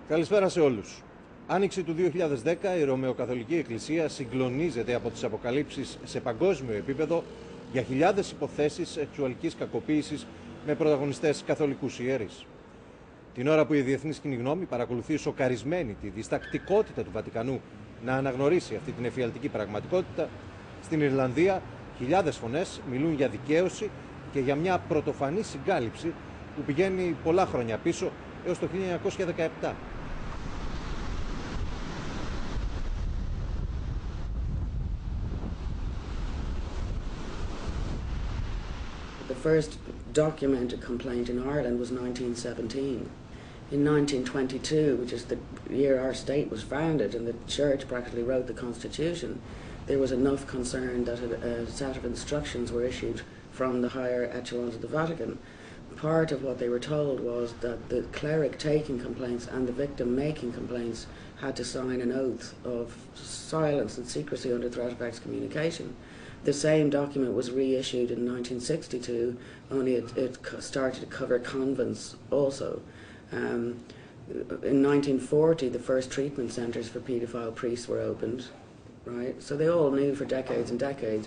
Καλησπέρα σε όλους. Άνοιξη του 2010 η Ρωμαιοκαθολική Εκκλησία συγκλονίζεται από τις αποκαλύψεις σε παγκόσμιο επίπεδο για χιλιάδες υποθέσεις σεξουαλικής κακοποίησης με πρωταγωνιστές καθολικούς ιερείς. Την ώρα που η διεθνής κοινή γνώμη παρακολουθεί σοκαρισμένη τη διστακτικότητα του Βατικανού να αναγνωρίσει αυτή την εφιαλτική πραγματικότητα, στην Ιρλανδία χιλιάδες φωνές μιλούν για δικαίωση και για μια πρωτοφανή συγκάλυψη που πηγαίνει πολλά χρόνια πίσω έως το 1917. The first documented complaint in Ireland was 1917. In 1922, which is the year our state was founded and the church practically wrote the constitution, there was enough concern that a set of instructions were issued from the higher echelons of the Vatican. Part of what they were told was that the cleric taking complaints and the victim making complaints had to sign an oath of silence and secrecy under threat of excommunication. The same document was reissued in 1962, only it started to cover convents also. In 1940, the first treatment centres for paedophile priests were opened, right? So they all knew for decades and decades.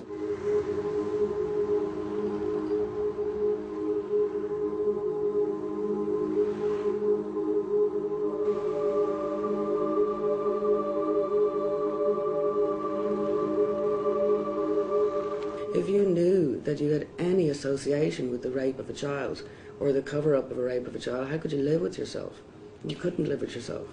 If you knew that you had any association with the rape of a child or the cover-up of a rape of a child, how could you live with yourself? You couldn't live with yourself.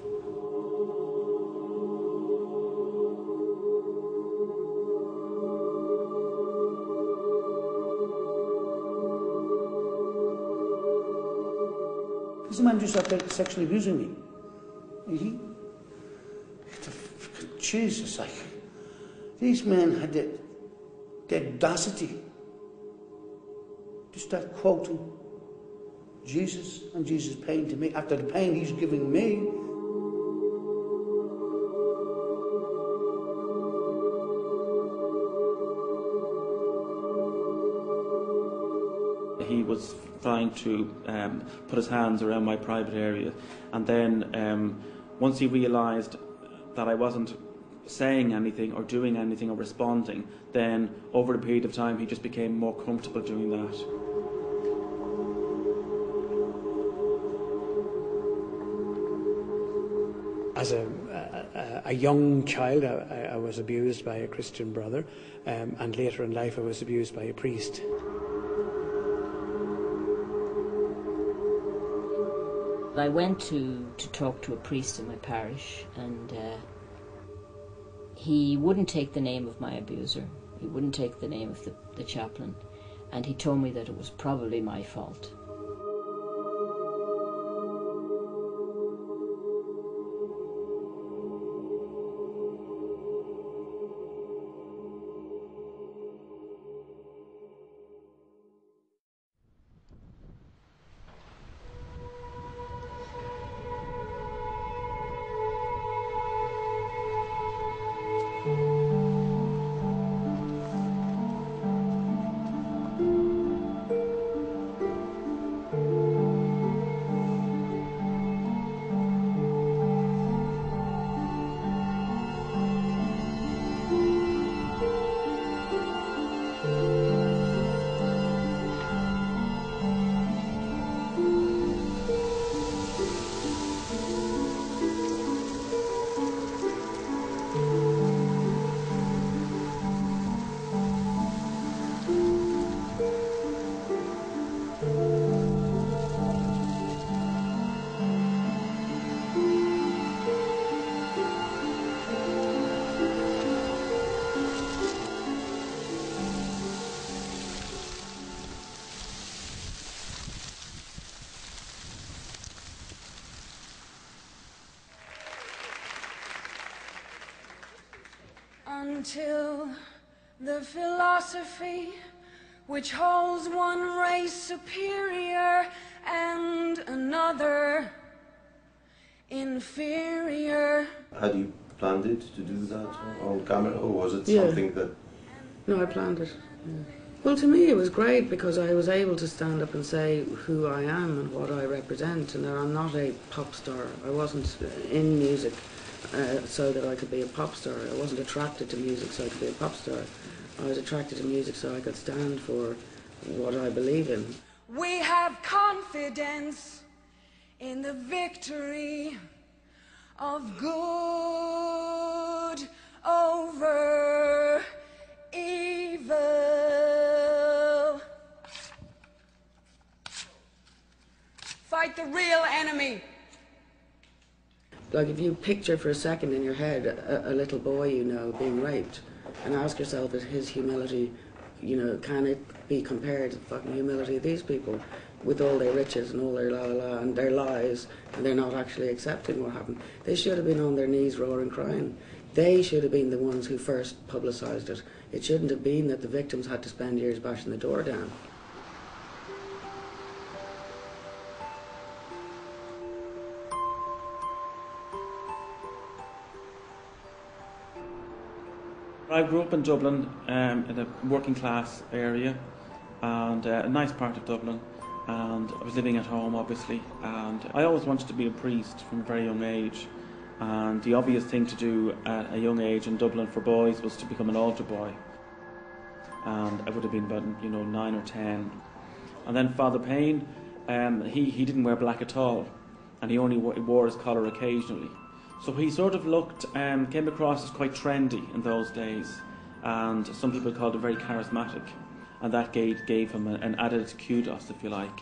This man just out there sexually abusing me. Jesus, like, these men had the audacity to start quoting Jesus and Jesus' pain to me after the pain he's giving me. He was trying to put his hands around my private area, and then once he realised that I wasn't saying anything or doing anything or responding, then over a period of time he just became more comfortable doing that. As a young child I was abused by a Christian brother, and later in life I was abused by a priest. I went to talk to a priest in my parish, and he wouldn't take the name of my abuser, he wouldn't take the name of the chaplain, and he told me that it was probably my fault. Until the philosophy which holds one race superior and another inferior. Had you planned it to do that on camera, or was it something that... No, I planned it. Yeah. Well, to me it was great because I was able to stand up and say who I am and what I represent, and that I'm not a pop star. I wasn't in music so that I could be a pop star. I wasn't attracted to music so I could be a pop star. I was attracted to music so I could stand for what I believe in. We have confidence in the victory of good over evil. Fight the real enemy. Like if you picture for a second in your head a little boy you know being raped, and ask yourself, is his humility, you know, can it be compared to the fucking humility of these people with all their riches and all their la la la and their lies, and they're not actually accepting what happened? They should have been on their knees roaring crying. They should have been the ones who first publicised it. It shouldn't have been that the victims had to spend years bashing the door down. I grew up in Dublin, in a working class area, and a nice part of Dublin, and I was living at home obviously, and I always wanted to be a priest from a very young age, and the obvious thing to do at a young age in Dublin for boys was to become an altar boy, and I would have been about 9 or 10, and then Father Payne, he didn't wear black at all, and he only wore his collar occasionally. So he sort of came across as quite trendy in those days, and some people called him very charismatic, and that gave him an added kudos, if you like,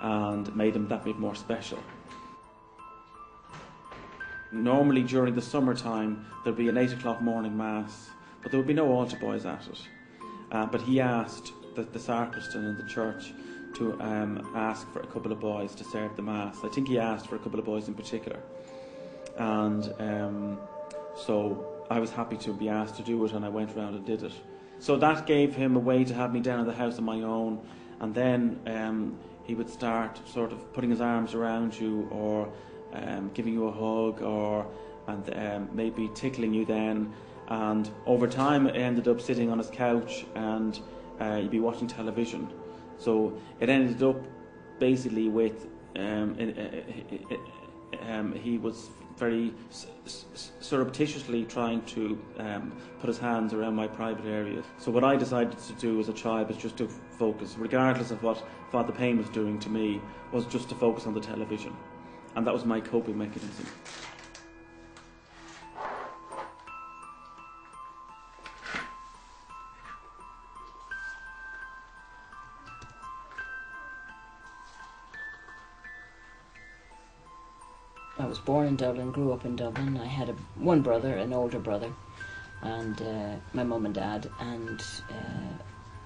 and made him that bit more special. Normally during the summertime there'd be an 8 o'clock morning mass, but there would be no altar boys at it. But he asked the sacristan in the church to ask for a couple of boys to serve the mass. I think he asked for a couple of boys in particular. And so I was happy to be asked to do it, and I went around and did it. So that gave him a way to have me down at the house on my own, and then he would start sort of putting his arms around you, or giving you a hug, and maybe tickling you then. And over time it ended up sitting on his couch, and you'd be watching television. So it ended up basically with he was very surreptitiously trying to put his hands around my private area. So what I decided to do as a child was just to focus, regardless of what Father Payne was doing to me, was just to focus on the television. And that was my coping mechanism. I was born in Dublin, grew up in Dublin. I had one brother, an older brother, and my mum and dad, and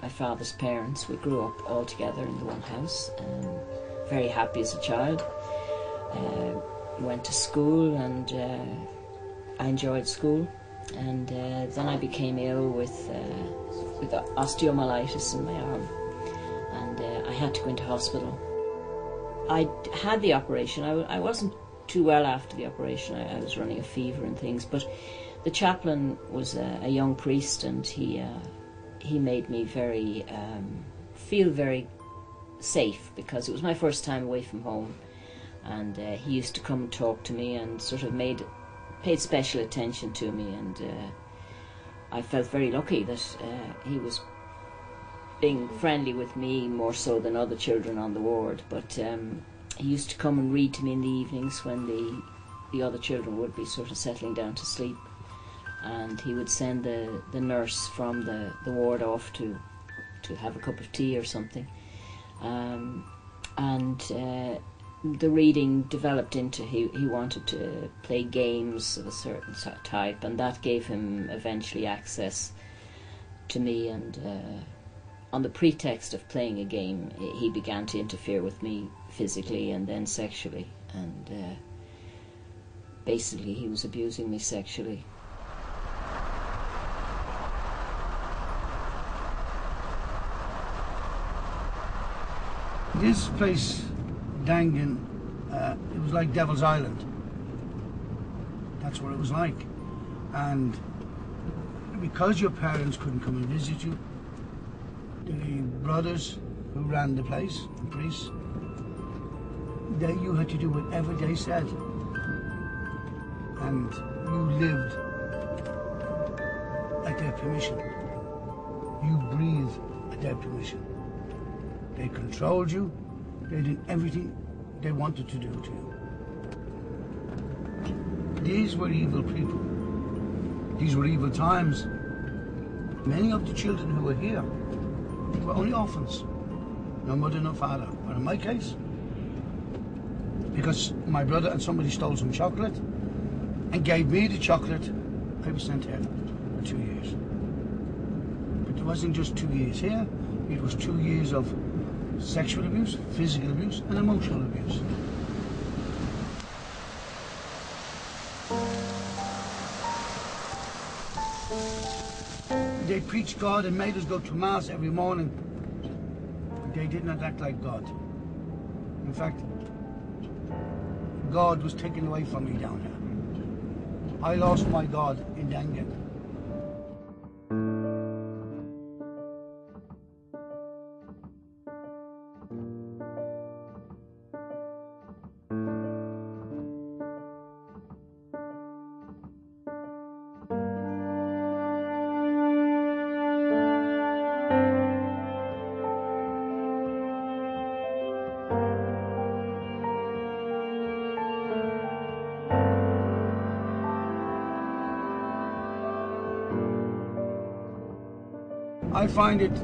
my father's parents. We grew up all together in the one house. Very happy as a child. Went to school, and I enjoyed school. And then I became ill with osteomyelitis in my arm, and I had to go into hospital. I had the operation. I wasn't too well after the operation. I was running a fever and things, but the chaplain was a young priest, and he made me feel very safe, because it was my first time away from home, and he used to come and talk to me and sort of paid special attention to me, and I felt very lucky that he was being friendly with me more so than other children on the ward. But he used to come and read to me in the evenings when the other children would be sort of settling down to sleep, and he would send the nurse from the ward off to have a cup of tea or something, and the reading developed into he wanted to play games of a certain type, and that gave him eventually access to me, and on the pretext of playing a game he began to interfere with me physically and then sexually, and basically he was abusing me sexually. This place, Dangan, it was like Devil's Island. That's what it was like. And because your parents couldn't come and visit you, The brothers who ran the place, the priests, you had to do whatever they said. And you lived at their permission. You breathed at their permission. They controlled you. They did everything they wanted to do to you. These were evil people. These were evil times. Many of the children who were here were only orphans. No mother, no father. But in my case, because my brother and somebody stole some chocolate and gave me the chocolate, I was sent here for 2 years. But it wasn't just 2 years here, it was 2 years of sexual abuse, physical abuse, and emotional abuse. They preached God and made us go to Mass every morning. They did not act like God. In fact, God was taken away from me down here. I lost my God in Dangan. I find it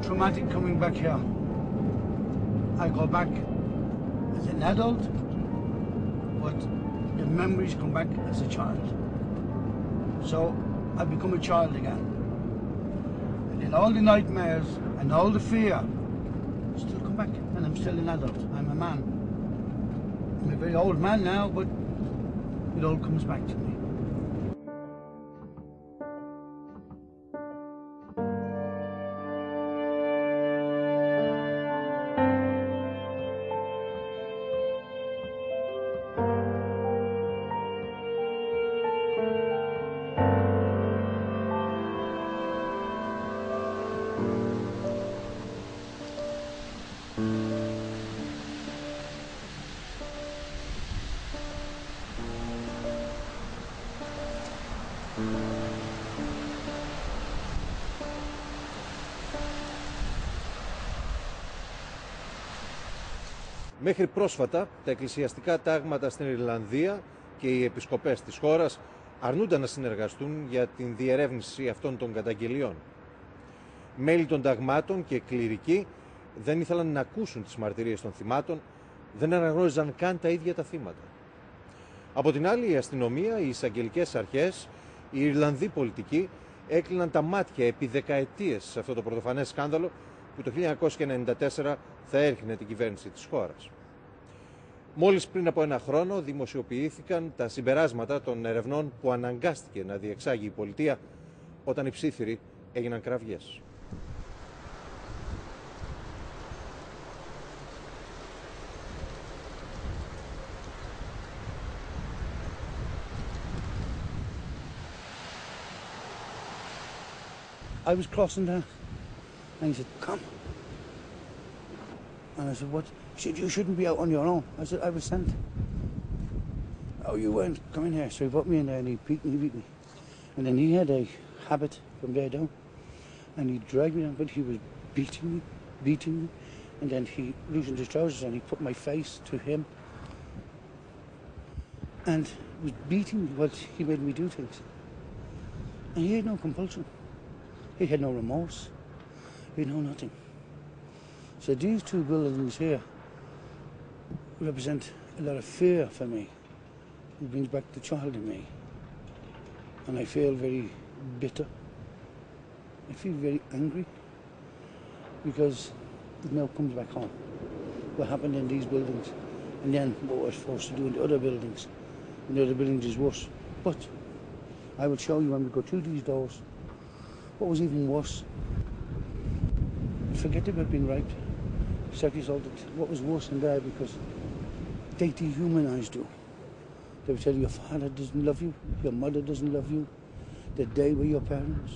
traumatic coming back here. I go back as an adult, but the memories come back as a child. So I become a child again. And then all the nightmares and all the fear still come back, and I'm still an adult. I'm a man. I'm a very old man now, but it all comes back to me. Μέχρι πρόσφατα, τα εκκλησιαστικά τάγματα στην Ιρλανδία και οι επισκοπές της χώρας αρνούνταν να συνεργαστούν για την διερεύνηση αυτών των καταγγελιών. Μέλη των ταγμάτων και κληρικοί δεν ήθελαν να ακούσουν τις μαρτυρίες των θυμάτων, δεν αναγνώριζαν καν τα ίδια τα θύματα. Από την άλλη, η αστυνομία, οι εισαγγελικές αρχές, οι Ιρλανδοί πολιτικοί έκλειναν τα μάτια επί δεκαετίες σε αυτό το πρωτοφανές σκάνδαλο που το 1994 θα έρχινε την κυβέρνηση της χώρας. Μόλις πριν από ένα χρόνο δημοσιοποιήθηκαν τα συμπεράσματα των ερευνών που αναγκάστηκε να διεξάγει η πολιτεία όταν οι ψήφιροι έγιναν κραυγές. I was crossing there, and he said, "Come." And I said, "What?" He said, "You shouldn't be out on your own." I said, "I was sent." "Oh, you weren't. Come in here." So he put me in there and he beat me. And then he had a habit from there down. And he dragged me down, but he was beating me. And then he loosened his trousers and he put my face to him. And was beating me while he made me do things. And he had no compulsion. He had no remorse. He had no nothing. So these two buildings here represent a lot of fear for me. It brings back the child in me. And I feel very bitter. I feel very angry because it now comes back home. What happened in these buildings and then what we're forced to do in the other buildings. And the other buildings is worse. But I will show you when we go through these doors what was even worse. Forget about being raped, sexually assaulted. What was worse than that, because they dehumanized you. They would tell you your father doesn't love you, your mother doesn't love you, that they were your parents,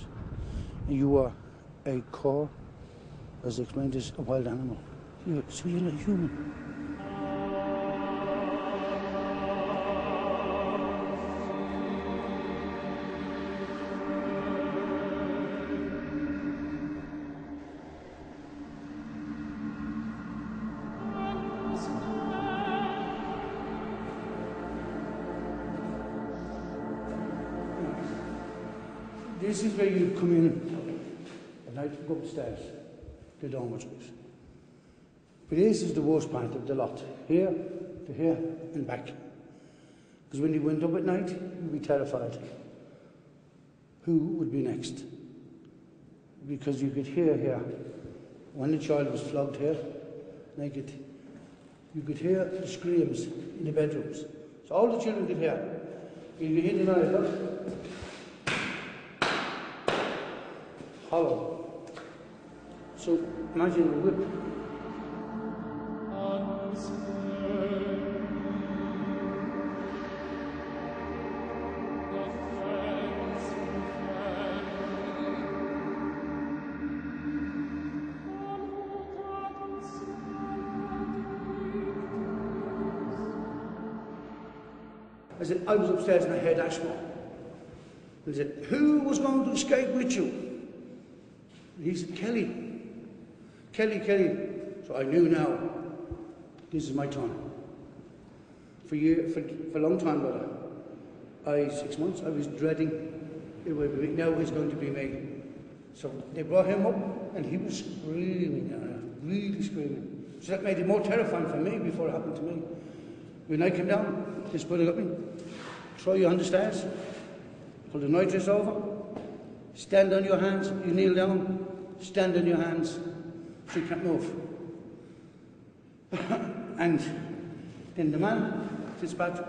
and you are a core as explained, is a wild animal. So you're not human. This is where you come in at night, go upstairs, the dormitories. But this is the worst part of the lot, here to here and back. Because when you went up at night, you'd be terrified. Who would be next? Because you could hear here, when the child was flogged here, naked, you could hear the screams in the bedrooms. So all the children could hear. You could hear the noise, look. Hollow. So imagine a whip. I was upstairs and I heard Ashmore. He said, "Who was going to escape with you?" And he said, "Kelly. Kelly, Kelly." So I knew now, this is my time. For a long time, brother. 6 months, I was dreading it would be me. Now it's going to be me. So they brought him up and he was screaming, really screaming. So that made it more terrifying for me before it happened to me. When I came down, this brother got me. Throw you on the stairs. Pull the night dress over. Stand on your hands. You kneel down. Stand on your hands. So you can't move. And then the man, Fitzpatrick,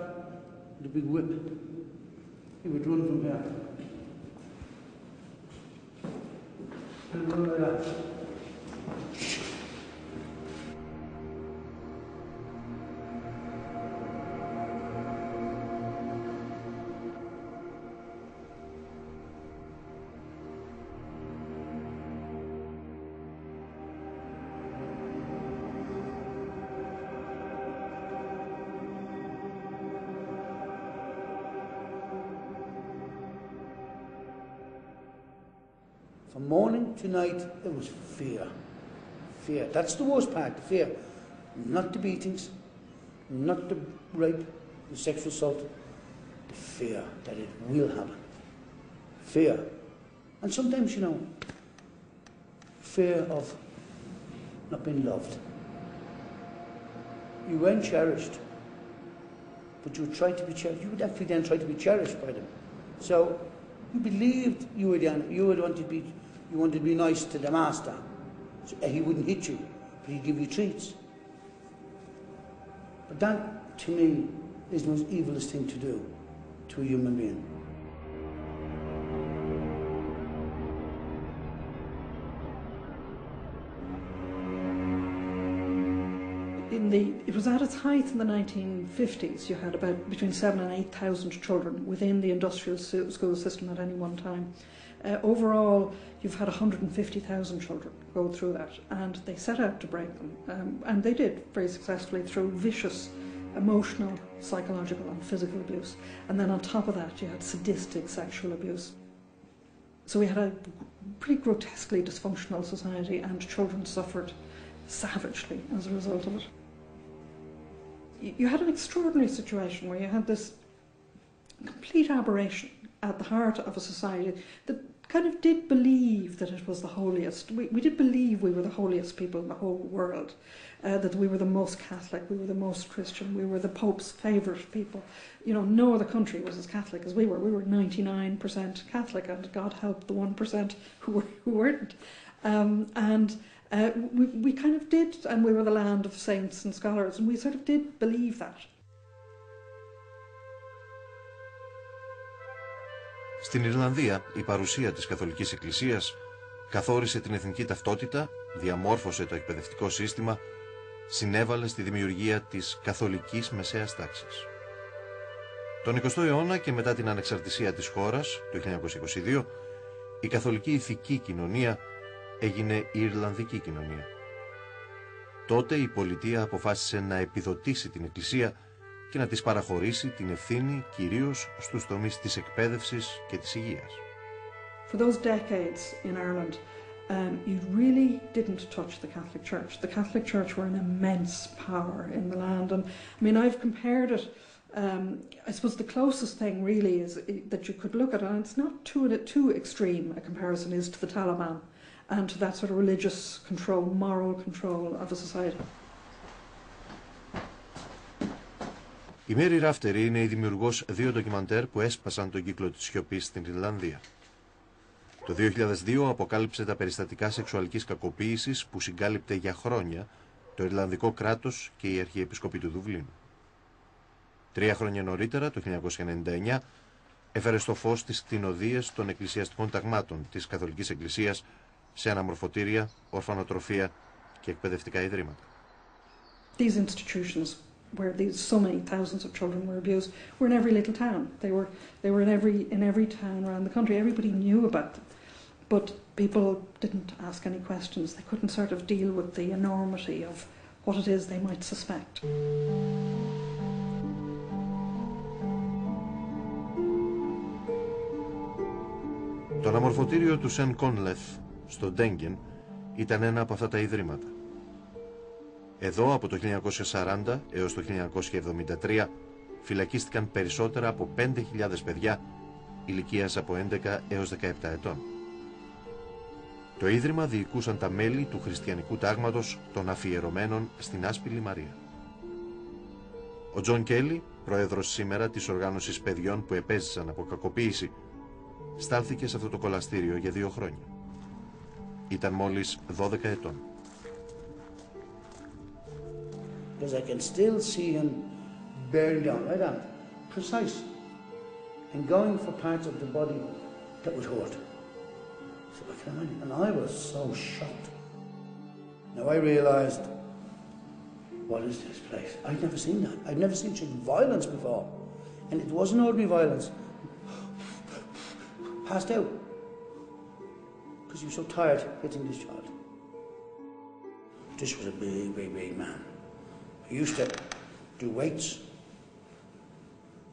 with a big whip, he would run from here. And run like that. From morning to night, it was fear. Fear. That's the worst part, fear. Not the beatings, not the rape, the sexual assault. The fear that it will happen. Fear. And sometimes, fear of not being loved. You weren't cherished, but you would try to be cherished. You would actually then try to be cherished by them. So you believed you wanted to be nice to the master. So he wouldn't hit you, but he'd give you treats. But that, to me, is the most evilest thing to do to a human being. It was at its height in the 1950s. You had about between 7,000 and 8,000 children within the industrial school system at any one time. Overall, you've had 150,000 children go through that, and they set out to break them, and they did very successfully through vicious emotional, psychological and physical abuse. And then on top of that, you had sadistic sexual abuse. So we had a pretty grotesquely dysfunctional society, and children suffered savagely as a result of it. You had an extraordinary situation where you had this complete aberration at the heart of a society that kind of did believe that it was the holiest. We did believe we were the holiest people in the whole world, that we were the most Catholic, we were the most Christian, we were the Pope's favourite people. No other country was as Catholic as we were. We were 99% Catholic, and God help the 1% who weren't. We kind of did, and we were the land of saints and scholars, and we sort of did believe that. Στην Ιρλανδία, η παρουσία της Καθολικής Εκκλησίας καθόρισε την εθνική ταυτότητα, διαμόρφωσε το εκπαιδευτικό σύστημα, συνέβαλε στη δημιουργία της καθολικής μεσαίας τάξης. Τον 20ο αιώνα και μετά την ανεξαρτησία της χώρας, το 1922, η καθολική ηθική κοινωνία έγινε η Ιρλανδική κοινωνία. Τότε η πολιτεία αποφάσισε να επιδοτήσει την Εκκλησία και να της παραχωρήσει την ευθύνη κυρίως στους τομείς της εκπαίδευσης και της υγείας. For those decades in Ireland, you really didn't touch the Catholic Church. The Catholic Church were an immense power in the land, and I mean, I've compared it. I suppose the closest thing really is that you could look at, and it's not too extreme a comparison, is to the Taliban and to that sort of religious control, moral control of a society. Η Μέρι Ράφτερη είναι η δημιουργός 2 ντοκιμαντέρ που έσπασαν τον κύκλο της σιωπής στην Ιρλανδία. Το 2002 αποκάλυψε τα περιστατικά σεξουαλικής κακοποίησης που συγκάλυπτε για χρόνια το Ιρλανδικό κράτος και η Αρχιεπισκοπή του Δουβλίνου. 3 χρόνια νωρίτερα, το 1999, έφερε στο φως τις κτηνοδείες των εκκλησιαστικών ταγμάτων της Καθολικής Εκκλησίας σε αναμορφωτήρια, ορφανοτροφία και εκπαιδευτικά ιδρύματα. These institutions where so many thousands of children were abused were in every little town. They were in every town around the country. Everybody knew about them, but people didn't ask any questions. They couldn't sort of deal with the enormity of what it is they might suspect. Το αναμορφωτήριο του Σεν Κόνλεθ στο Ντέγγεν ήταν ένα από αυτά τα ιδρύματα. Εδώ από το 1940 έως το 1973 φυλακίστηκαν περισσότερα από 5.000 παιδιά ηλικίας από 11 έως 17 ετών. Το ίδρυμα διοικούσαν τα μέλη του χριστιανικού τάγματος των αφιερωμένων στην Άσπηλη Μαρία. Ο Τζον Κέλλι, πρόεδρος σήμερα της οργάνωσης παιδιών που επέζησαν από κακοποίηση, στάλθηκε σε αυτό το κολαστήριο για 2 χρόνια. Ήταν μόλις 12 ετών. Because I can still see him bearing down like that, precise, and going for parts of the body that would hurt. So I can imagine, and I was so shocked. Now I realised, what is this place? I'd never seen that. I'd never seen such violence before, and it wasn't ordinary violence. Passed out because he was so tired hitting this child. This was a big, big, big man. He used to do weights,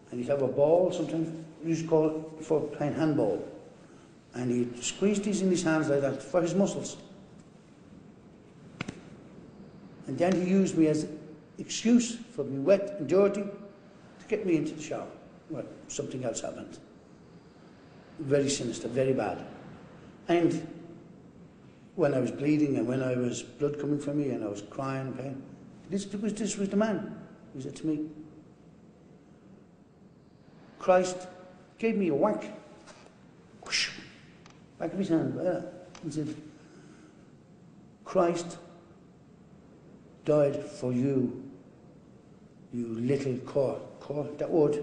and he'd have a ball sometimes, we used to call it for playing handball, and he'd squeeze these in his hands like that for his muscles. And then he used me as an excuse for being wet and dirty to get me into the shower. Well, something else happened. Very sinister, very bad. And when I was bleeding and when I was blood coming from me and I was crying in pain, this was the man. He said to me, Christ gave me a whack, whoosh, back of his hand, and said, Christ died for you, you little that word,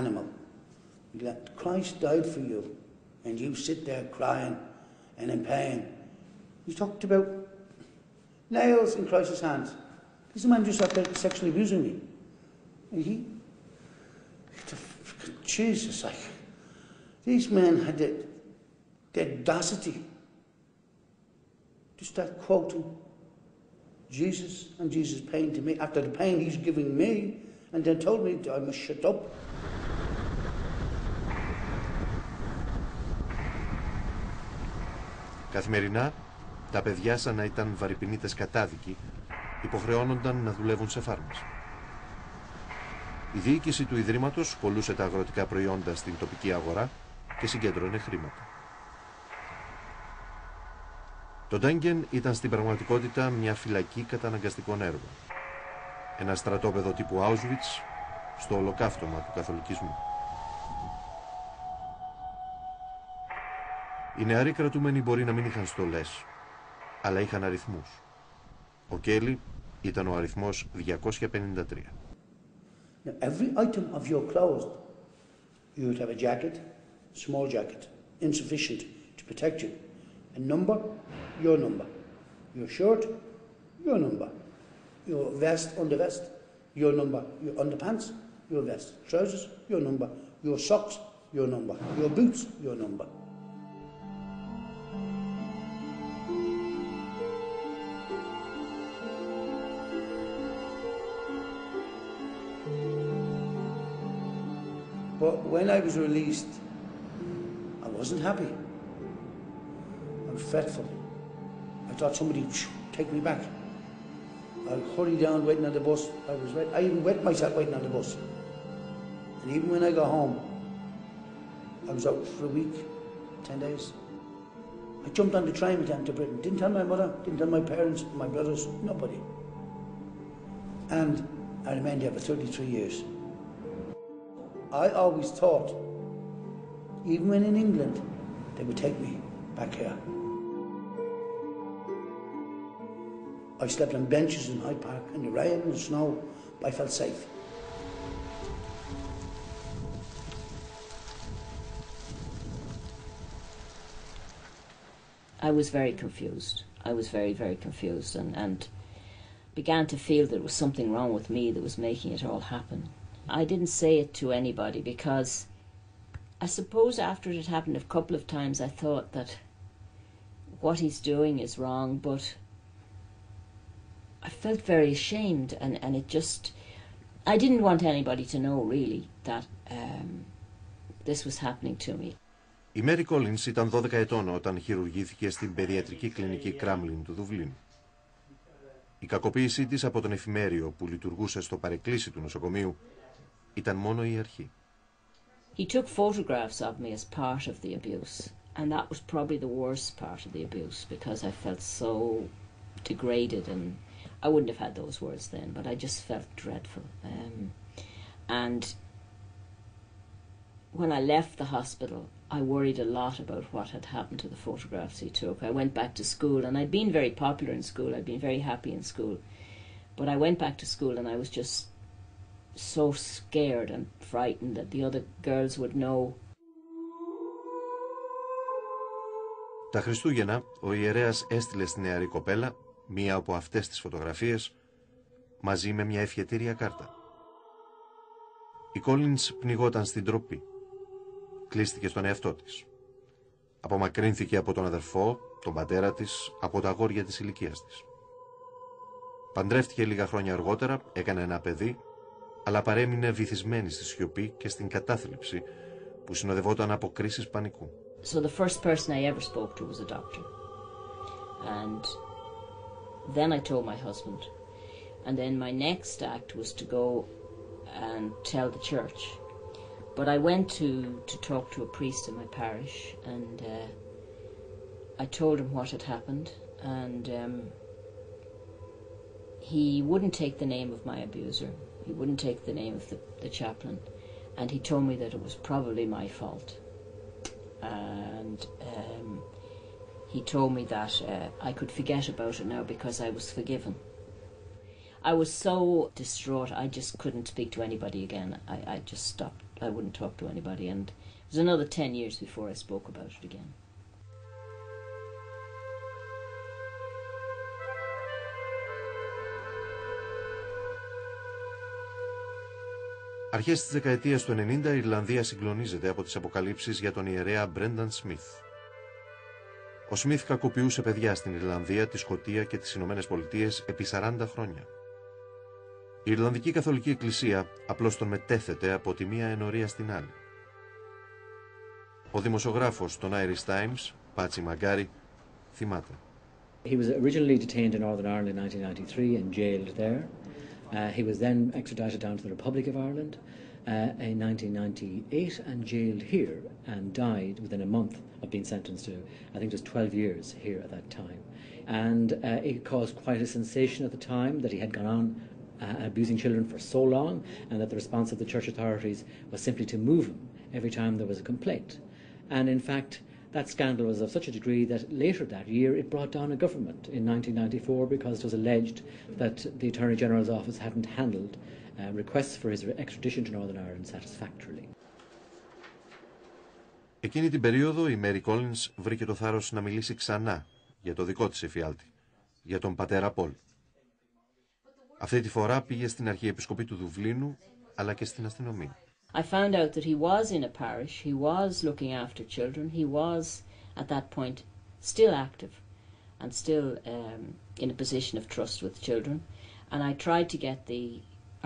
animal. Christ died for you, and you sit there crying and in pain. He talked about nails in Christ's hands. This man just started sexually abusing me. And Jesus, like, these men had the audacity to start quoting Jesus and Jesus' pain to me after the pain he's giving me, and then told me I must shut up. Καθημερινά, τα παιδιά σαν να ήταν βαρυπινίτες κατάδικοι, υποχρεώνονταν να δουλεύουν σε φάρμες. Η διοίκηση του Ιδρύματος πωλούσε τα αγροτικά προϊόντα στην τοπική αγορά και συγκέντρωνε χρήματα. Το Ντέγγεν ήταν στην πραγματικότητα μια φυλακή καταναγκαστικών έργων. Ένα στρατόπεδο τύπου Auschwitz στο ολοκαύτωμα του καθολικισμού. Οι νεαροί κρατούμενοι μπορεί να μην είχαν στολές, αλλά είχαν αριθμούς. Ο Κέλλι ήταν ο αριθμός 253. Now, every item of your clothes, you would have a jacket, small jacket, insufficient to protect you. A number, your number. Your shirt, your number. Your vest, undervest, your number. Your underpants, your vest. Trousers, your number. Your socks, your number. Your boots, your number. But when I was released, I wasn't happy. I was fretful. I thought somebody would take me back. I hurried down waiting on the bus. I even wet myself waiting on the bus. And even when I got home, I was out for a week, 10 days. I jumped on the train again to Britain. Didn't tell my mother, didn't tell my parents, my brothers, nobody. And I remained there for 33 years. I always thought, even when in England, they would take me back here. I slept on benches in Hyde Park, in the rain and the snow, but I felt safe. I was very confused. I was very, very confused and began to feel there was something wrong with me that was making it all happen. I didn't say it to anybody because I suppose after it had happened a couple of times I thought that what he's doing is wrong, but I felt very ashamed and it just... I didn't want anybody to know really that this was happening to me. Η Μέρι Κόλινς ήταν 12 ετών όταν χειρουργήθηκε στην παιδιατρική κλινική Κράμλιν του Δουβλίνου. Η κακοποίησή της από τον εφημέριο που λειτουργούσε στο παρεκκλήσι του νοσοκομείου ήταν μόνο η αρχή. He took photographs of me as part of the abuse, and that was probably the worst part of the abuse because I felt so degraded, and I wouldn't have had those words then, but I just felt dreadful. And when I left the hospital, I worried a lot about what had happened to the photographs he took. I went back to school, and I'd been very popular in school. I'd been very happy in school. But I went back to school, and I was just so scared and frightened that the other girls would know. Τα Χριστούγεννα, ο ιερέας έστειλε στη νεαρή κοπέλα μία από αυτές τις φωτογραφίες μαζί με μια ευχετήρια κάρτα. Η Κόλινς πνιγόταν στην ντροπή. Κλείστηκε στον εαυτό της. Απομακρύνθηκε από τον αδερφό, τον πατέρα της, από τα αγόρια της ηλικίας της. Παντρεύτηκε λίγα χρόνια αργότερα, έκανε ένα παιδί, αλλά παρέμεινε βυθισμένη στη σιωπή και στην κατάθλιψη που συνοδευόταν από κρίσεις πανικού. So the first person I ever spoke to was a doctor. And then I told my husband. And then my next act was to go and tell the church. But I went to talk to a priest in my parish, and I told him what had happened, and he wouldn't take the name of my abuser. He wouldn't take the name of the chaplain, and he told me that it was probably my fault. And he told me that I could forget about it now because I was forgiven. I was so distraught, I just couldn't speak to anybody again. I just stopped. I wouldn't talk to anybody, and it was another 10 years before I spoke about it again. Αρχές της δεκαετίας του 90 η Ιρλανδία συγκλονίζεται από τις αποκαλύψεις για τον ιερέα Μπρένταν Σμιθ. Ο Σμιθ κακοποιούσε παιδιά στην Ιρλανδία, τη Σκωτία και τις Ηνωμένες Πολιτείες επί 40 χρόνια. Η Ιρλανδική Καθολική Εκκλησία απλώς τον μετέθεται από τη μία ενορία στην άλλη. Ο δημοσιογράφος των Irish Times, Πάτσι Μαγκάρι, θυμάται. He was originally detained in Northern Ireland in 1993 and jailed there. He was then extradited down to the Republic of Ireland in 1998 and jailed here and died within a month of being sentenced to, I think it was 12 years here at that time. And it caused quite a sensation at the time that he had gone on abusing children for so long, and that the response of the church authorities was simply to move him every time there was a complaint. And in fact, that scandal was of such a degree that later that year it brought down a government in 1994 because it was alleged that the Attorney General's office hadn't handled requests for his extradition to Northern Ireland satisfactorily. Εκείνη την περίοδο η Μέρι Κόλινς βρήκε το θάρρος να μιλήσει ξανά για το δικό της εφιάλτη, για τον πατέρα Πολ. Αυτή τη φορά πήγε στην Αρχιεπισκοπή του Δουβλίνου, αλλά και στην αστυνομία. I found out that he was in a parish, he was looking after children, he was at that point still active and still in a position of trust with children, and I tried to get the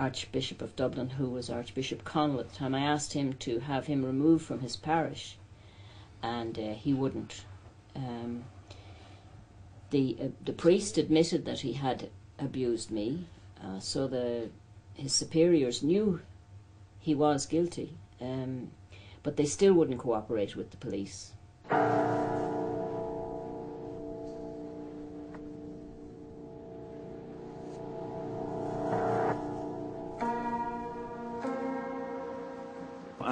Archbishop of Dublin, who was Archbishop Connell at the time. I asked him to have him removed from his parish, and he wouldn't. The priest admitted that he had abused me, so his superiors knew he was guilty, but they still wouldn't cooperate with the police.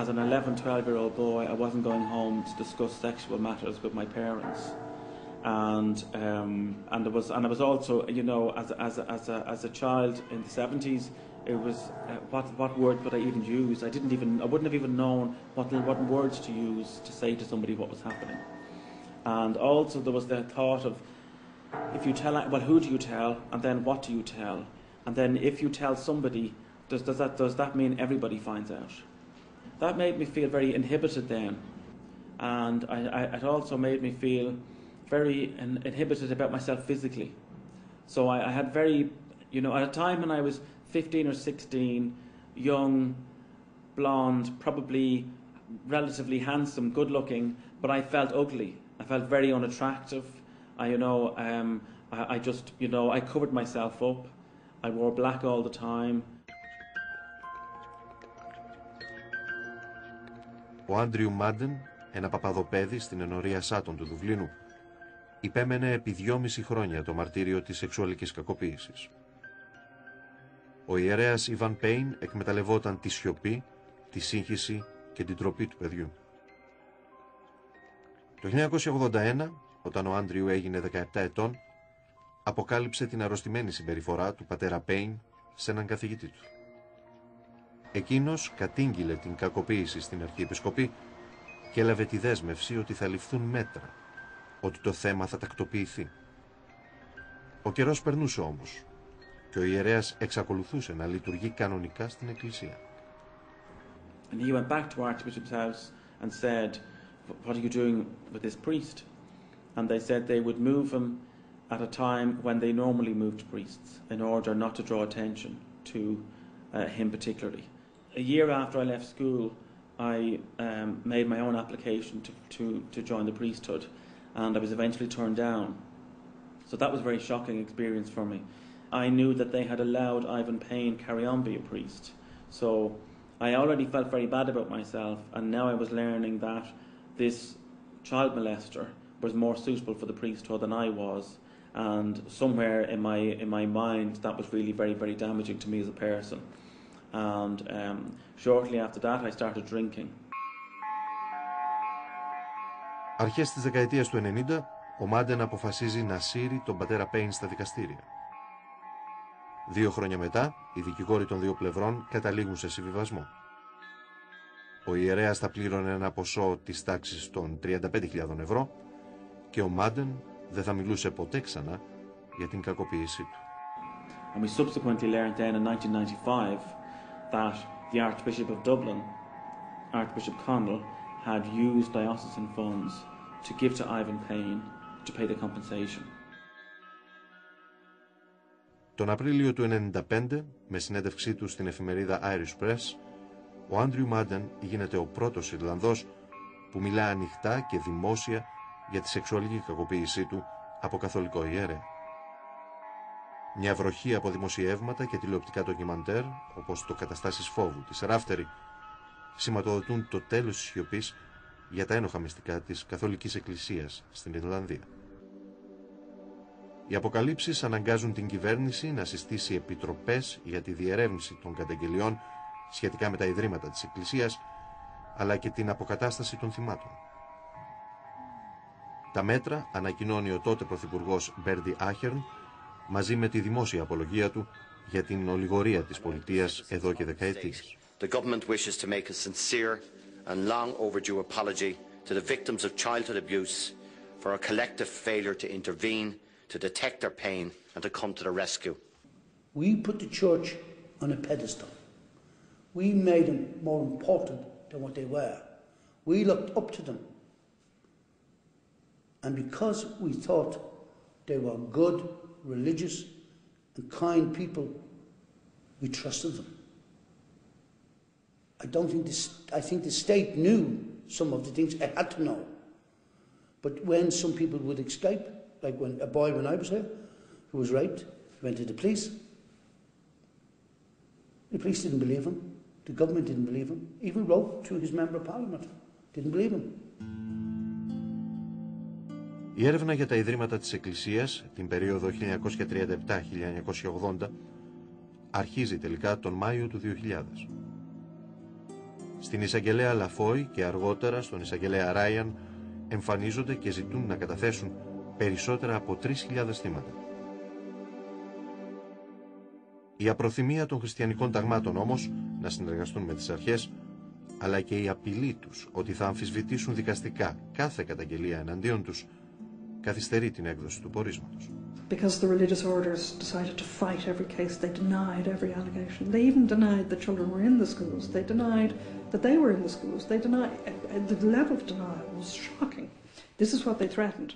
As an 11, 12-year-old boy, I wasn't going home to discuss sexual matters with my parents, and it was also, you know, as a child in the 70s, it was what word would I even use? I wouldn't have even known what words to use to say to somebody what was happening, and also there was the thought of, if you tell, well, who do you tell, and then what do you tell, and then if you tell somebody, does that mean everybody finds out? That made me feel very inhibited then, and it also made me feel very inhibited about myself physically. So I had very, you know, at a time when I was 15 or 16, young, blonde, probably relatively handsome, good looking, but I felt ugly. I felt very unattractive. I just, you know, I covered myself up. I wore black all the time. Ο Άντριου Μάντεν, ένα παπαδοπέδι στην ενορία Σάτων του Δουβλίνου, υπέμενε επί 2,5 χρόνια το μαρτύριο της σεξουαλικής κακοποίησης. Ο ιερέας Ιβάν Πέιν εκμεταλλευόταν τη σιωπή, τη σύγχυση και την τροπή του παιδιού. Το 1981, όταν ο Άντριου έγινε 17 ετών, αποκάλυψε την αρρωστημένη συμπεριφορά του πατέρα Πέιν σε έναν καθηγητή του. Εκείνος κατήγγειλε την κακοποίηση στην Αρχιεπισκοπή και έλαβε τη δέσμευση ότι θα ληφθούν μέτρα, ότι το θέμα θα τακτοποιηθεί. Ο καιρός περνούσε όμως και ο ιερέας εξακολουθούσε να λειτουργεί κανονικά στην εκκλησία. And he went back to Archbishop's house and said, "What are you doing with this priest?" And they said they would move him at a time when they normally moved priests in order not to draw attention to him particularly. A year after I left school, I made my own application to join the priesthood, and I was eventually turned down. So that was a very shocking experience for me. I knew that they had allowed Ivan Payne carry on be a priest. So I already felt very bad about myself, and now I was learning that this child molester was more suitable for the priesthood than I was, and somewhere in my mind that was really very, very damaging to me as a person. And shortly after that I started drinking. Αρχές της δεκαετίας του 90, ο Μάντεν αποφασίζει να σύρει τον πατέρα Πέιν στα δικαστήρια. 2 χρόνια μετά, οι δικηγόροι των δύο πλευρών καταλήγουν σε συμβιβασμό. Ο ιερέας θα πλήρωνε ένα ποσό της τάξης των 35.000 ευρώ και ο Μάντεν δεν θα μιλούσε ποτέ ξανά για την κακοποίησή του. And we subsequently learned then in 1995 that the Archbishop of Dublin, Archbishop Connell, had used diocesan funds to give to Ivan Payne to pay the compensation. Τον Απρίλιο του 1995, με συνέντευξή του στην εφημερίδα Irish Press, ο Άντριου Μάντεν γίνεται ο πρώτος Ιρλανδός που μιλά ανοιχτά και δημόσια για τη σεξουαλική κακοποίησή του από καθολικό ιερέα. Μια βροχή από δημοσιεύματα και τηλεοπτικά ντοκιμαντέρ, όπως το «Καταστάσεις φόβου» της Ράφτερη, σηματοδοτούν το τέλος της σιωπής για τα ένοχα μυστικά της Καθολικής Εκκλησίας στην Ιρλανδία. Οι αποκαλύψεις αναγκάζουν την κυβέρνηση να συστήσει επιτροπές για τη διερεύνηση των καταγγελιών σχετικά με τα ιδρύματα της Εκκλησίας, αλλά και την αποκατάσταση των θυμάτων. Τα μέτρα ανακοινώνει ο τότε πρωθυπουργός Μπέρντι Άχερν μαζί με τη δημόσια απολογία του για την ολιγορία της πολιτείας εδώ και δεκαετίες. The government wishes to make a sincere and long overdue apology to the victims of childhood abuse for a collective failure to intervene, to detect their pain and to come to their rescue. We put the church on a pedestal. We made them more important than what they were. We looked up to them. And because we thought they were good, religious and kind people, We trusted them. I think the state knew some of the things it had to know. But when some people would escape, like when a boy when I was here, who was raped, went to the police. The police didn't believe him. The government didn't believe him. Even wrote to his member of parliament. Didn't believe him. Η έρευνα για τα ιδρύματα της Εκκλησίας, την περίοδο 1937-1980, αρχίζει τελικά τον Μάιο του 2000. Στην εισαγγελέα Λαφόι και αργότερα στον εισαγγελέα Ράιαν εμφανίζονται και ζητούν να καταθέσουν περισσότερα από 3.000 θύματα. Η απροθυμία των χριστιανικών ταγμάτων όμως να συνεργαστούν με τις αρχές, αλλά και η απειλή τους ότι θα αμφισβητήσουν δικαστικά κάθε καταγγελία εναντίον τους, καθυστερεί την έκδοση του πορίσματος. Because the religious orders decided to fight every case, they denied every allegation. They even denied the children were in the schools. They denied that they were in the schools. They denied, the level of denial was shocking. This is what they threatened,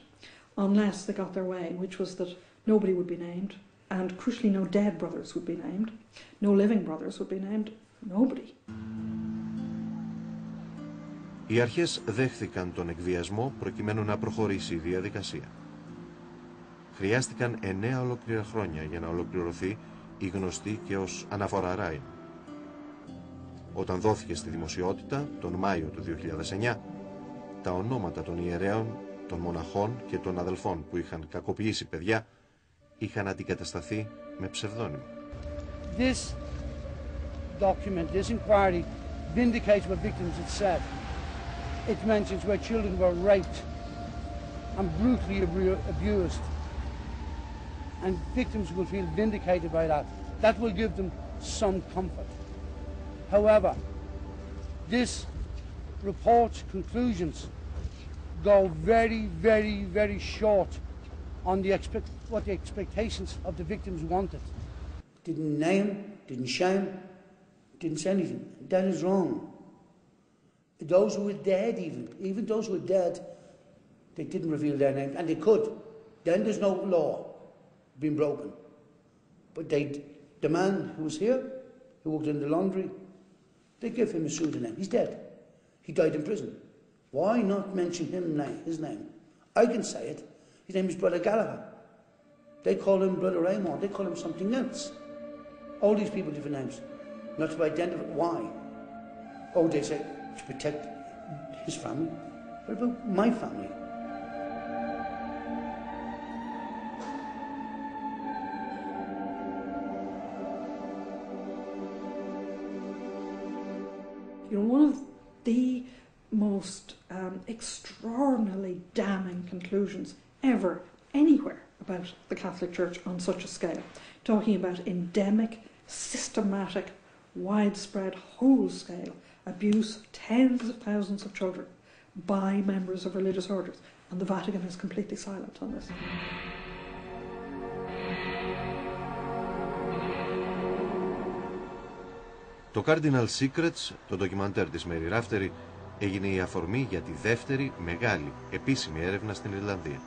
unless they got their way, which was that nobody would be named, and crucially no dead brothers would be named, no living brothers would be named, nobody. Οι αρχές δέχθηκαν τον εκβιασμό προκειμένου να προχωρήσει η διαδικασία. Χρειάστηκαν 9 ολόκληρα χρόνια για να ολοκληρωθεί η γνωστή και ως αναφορά Ράιν. Όταν δόθηκε στη δημοσιότητα τον Μάιο του 2009, τα ονόματα των ιερέων, των μοναχών και των αδελφών που είχαν κακοποιήσει παιδιά είχαν αντικατασταθεί με ψευδόνυμα. This document, this inquiry, vindicates what victims had said. It mentions where children were raped and brutally abused. And victims will feel vindicated by that. That will give them some comfort. However, this report's conclusions go very, very, very short on what the expectations of the victims wanted. Didn't name, didn't shame, didn't say anything. That is wrong. Those who were dead even those who were dead, they didn't reveal their names, and they could. Then there's no law being broken. But the man who was here, who worked in the laundry, they gave him a pseudonym. He's dead. He died in prison. Why not mention his name? I can say it. His name is Brother Gallagher. They call him Brother Raymond. They call him something else. All these people have different names. Not to identify why. Oh, they say to protect his family. What about my family? You know, one of the most extraordinarily damning conclusions ever, anywhere, about the Catholic Church on such a scale, talking about endemic, systematic, widespread, whole-scale abuse of tens of thousands of children by members of religious orders, and the Vatican is completely silent on this. Το Cardinal Secrets, το ντοκιμαντέρ της Μέρι Ράφτερη, έγινε η αφορμή για τη δεύτερη μεγάλη επίσημη έρευνα στην Ιρλανδία.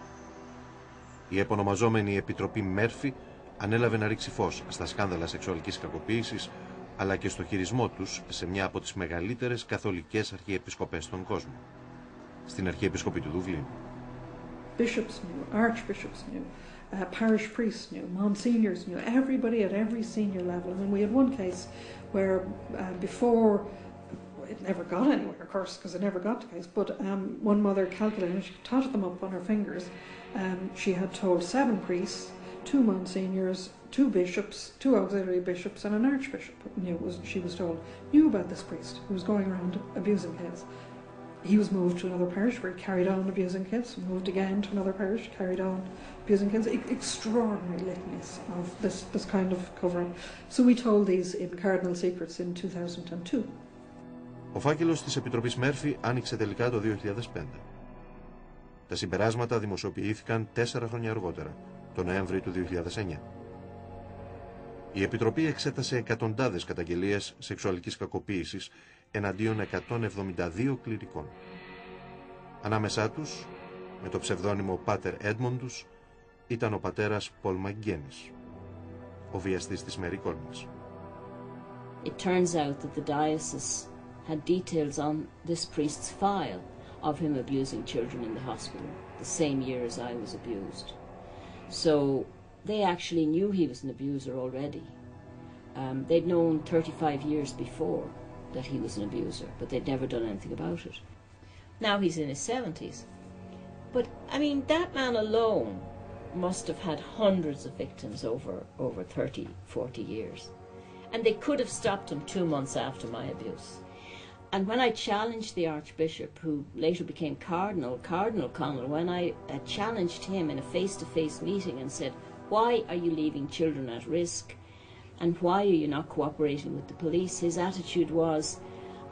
Η επωνομαζόμενη Επιτροπή Μέρφυ ανέλαβε να ρίξει φως στα σκάνδαλα σεξουαλικής κακοποίησης, αλλά και στο χειρισμό τους σε μια από τις μεγαλύτερες καθολικές αρχιεπισκοπές στον κόσμο, στην Αρχιεπισκοπή του Δουβλίνου. Bishops knew, archbishops knew, parish priests knew, monsignors knew, everybody at every senior level. I mean, we had one case where before, it never got anywhere, of course, because it never got to case, but one mother calculated, she totted them up on her fingers. She had told 7 priests, 2 monsignors, 2 bishops, 2 auxiliary bishops, and an archbishop she was told, knew about this priest who was going around abusing kids. He was moved to another parish where he carried on abusing kids, moved again to another parish, carried on abusing kids. Extraordinary litanies of this kind of covering. So we told these in Cardinal Secrets in 2002. Ο φάκελος της Επιτροπής Μέρφυ άνοιξε τελικά το 2005. Τα συμπεράσματα δημοσιοποιήθηκαν 4 χρόνια αργότερα, τον Νοέμβρη του 2009. Η Επιτροπή εξέτασε εκατοντάδες καταγγελίες σεξουαλικής κακοποίησης εναντίον 172 κληρικών. Ανάμεσά τους, με το ψευδόνυμο Πάτερ Έντμοντους, ήταν ο πατέρας Πολ Μαγκένης, ο βιαστής της Μέρι Κόλμινς. it turns out that the diocese had details on this priest's file of him abusing children in the hospital the same year as I was abused. So they actually knew he was an abuser already. They'd known 35 years before that he was an abuser, but they'd never done anything about it. Now he's in his 70s. But, I mean, that man alone must have had hundreds of victims over 30, 40 years. And they could have stopped him 2 months after my abuse. And when I challenged the Archbishop, who later became Cardinal Connell, when I challenged him in a face-to-face meeting and said, why are you leaving children at risk? And why are you not cooperating with the police? His attitude was,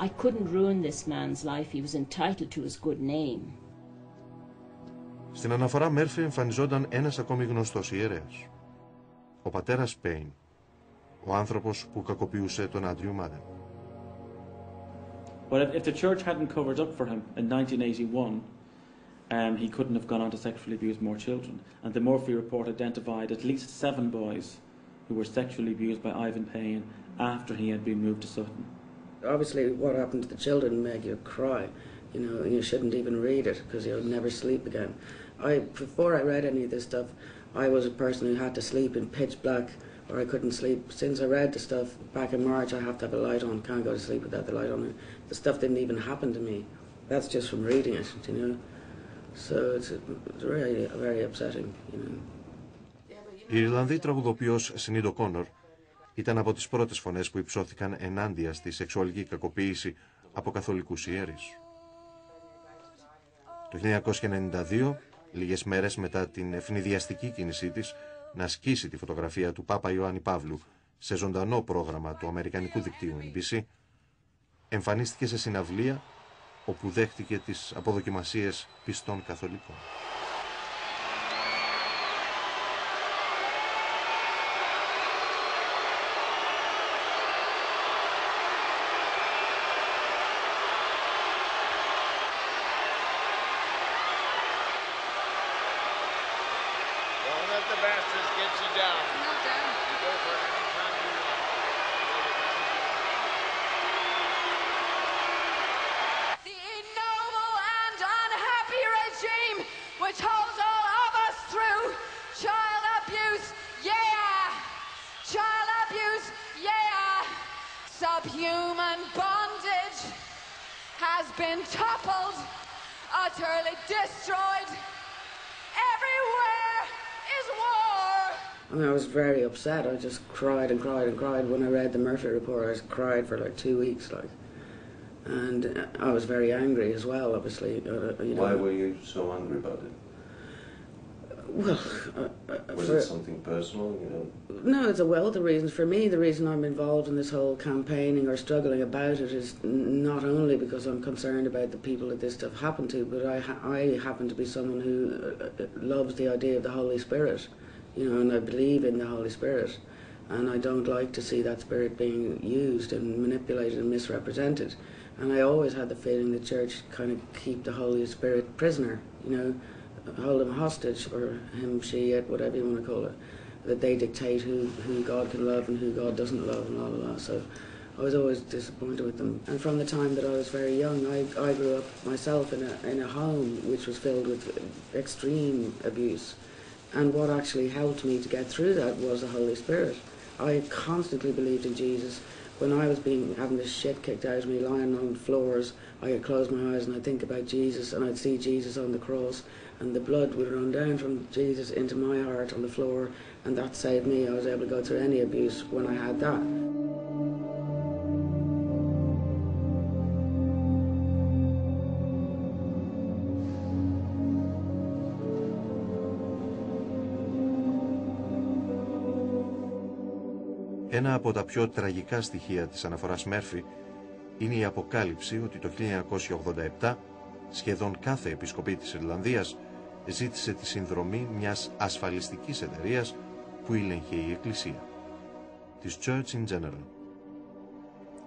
I couldn't ruin this man's life. He was entitled to his good name. Στην αναφορά Μέρφυ εμφανιζόταν ένας ακόμη γνωστός ιερέας. Ο πατέρας Πέιν, ο άνθρωπος που κακοποιούσε τον Άντριου Μάντεν. But if the church hadn't covered up for him in 1981, he couldn't have gone on to sexually abuse more children. And the Murphy report identified at least 7 boys who were sexually abused by Ivan Payne after he had been moved to Sutton. Obviously, what happened to the children made you cry. You know, you shouldn't even read it because you'll never sleep again. Before I read any of this stuff, I was a person who had to sleep in pitch black or I couldn't sleep. Since I read the stuff back in March, I have to have a light on. Can't go to sleep without the light on. The stuff didn't even happen to me. That's just from reading it, you know. So it's really very upsetting, you know. Η Ιρλανδή τραγουδοποιός Σινίντ Οκόνορ ήταν από τις πρώτες φωνές που υψώθηκαν ενάντια στη σεξουαλική κακοποίηση από καθολικούς ιερείς. Το 1992, λίγες μέρες μετά την ευνηδιαστική κίνησή της να σκίσει τη φωτογραφία του Πάπα Ιωάννη Παύλου σε ζωντανό πρόγραμμα του αμερικανικού δικτύου NBC, εμφανίστηκε σε συναυλία όπου δέχτηκε τις αποδοκιμασίες πιστών καθολικών. Subhuman bondage has been toppled, utterly destroyed. Everywhere is war. I mean, I was very upset. I just cried and cried and cried when I read the Murphy report. I cried for like 2 weeks, like, and I was very angry as well. Obviously, you know. Why were you so angry about it? Well, was it something personal, you know? No, it's a wealth of reasons. For me, the reason I'm involved in this whole campaigning or struggling about it is not only because I'm concerned about the people that this stuff happened to, but I happen to be someone who loves the idea of the Holy Spirit, you know, and I believe in the Holy Spirit, and I don't like to see that spirit being used and manipulated and misrepresented. And I always had the feeling the church kind of keep the Holy Spirit prisoner, you know, hold him hostage, or him, she, it, whatever you want to call it, that they dictate who God can love and who God doesn't love and all of that. So I was always disappointed with them. And from the time that I was very young, I grew up myself in a home which was filled with extreme abuse. And what actually helped me to get through that was the Holy Spirit. I constantly believed in Jesus. When I was having this shit kicked out of me, lying on floors, I could close my eyes and I'd think about Jesus, and I'd see Jesus on the cross, and the blood would run down from Jesus into my heart on the floor, and that saved me. I was able to go through any abuse when I had that. Ένα από τα πιο τραγικά στοιχεία της αναφοράς Μέρφυ είναι η αποκάλυψη ότι το 1987 σχεδόν κάθε επισκοπή της Ιρλανδίας ζήτησε τη συνδρομή μιας ασφαλιστικής εταιρείας που ήλεγχε η Εκκλησία, της Church in General.